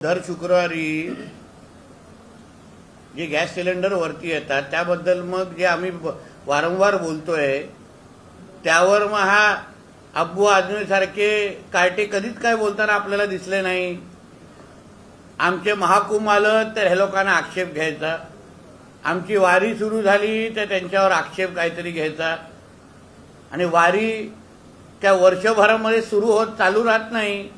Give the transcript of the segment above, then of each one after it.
दर शुक्रवारी जे गॅस सिलेंडर वरती येतात त्याबद्दल मग जे आम्ही वारंवार बोलतोय त्यावर मग हा अब्बू आझमी सारखे कार्टे कधीच काय बोलताना आपल्याला दिसले नाही। आमचे महाकुंभ आलं तर हे लोकांना आक्षेप घ्यायचा, आमची वारी सुरू झाली तर त्यांच्यावर आक्षेप काहीतरी घ्यायचा आणि वारी त्या वर्षभरामध्ये सुरू होत चालू राहत नाही।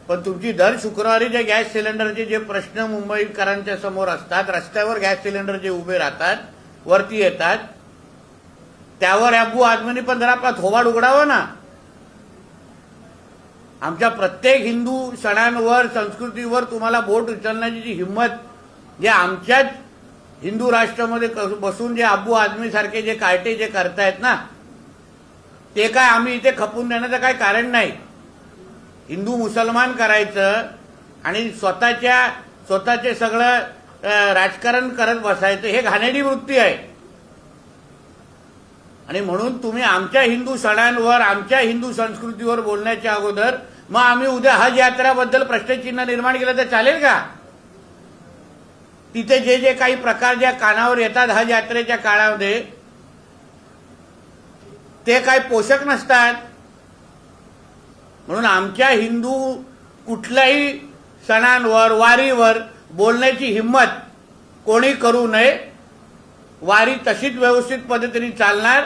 पण तुमची दर शुक्रवारी जे गॅस सिलेंडरचे जे प्रश्न मुंबईकरांच्या समोर असतात, रस्त्यावर गॅस सिलेंडर जे उभे राहतात वरती येतात, त्यावर अब्बू आझमींनी पण जरा आपला थोबाड उघडावा ना। आमच्या प्रत्येक हिंदू सणांवर संस्कृतीवर तुम्हाला बोट उचलण्याची जी हिंमत जे आमच्याच हिंदू राष्ट्रामध्ये बसून जे अब्बू आझमी सारखे जे कार्टे जे करतायत ना, ते काय आम्ही इथे खपून देण्याचं काय कारण नाही। हिंदू मुसलमान करायचं आणि स्वतःचे सगळं राजकारण करत बसायचं हे घाणेरडी वृत्ती आहे। आणि म्हणून तुम्ही आमच्या हिंदू सणांवर आमच्या हिंदू संस्कृतीवर बोलण्याच्या अगोदर मग आम्ही उद्या हज यात्रेबद्दल प्रश्नचिन्ह निर्माण केलं तर चालेल का? तिथे जे जे काही प्रकार ज्या कानावर येतात हज यात्रेच्या काळामध्ये ते काही पोषक नसतात। म्हणून आमच्या हिंदू कुठल्याही सणांवर वारीवर बोलण्याची हिंमत कोणी करू नये। वारी तशीच व्यवस्थित पद्धतीने चालणार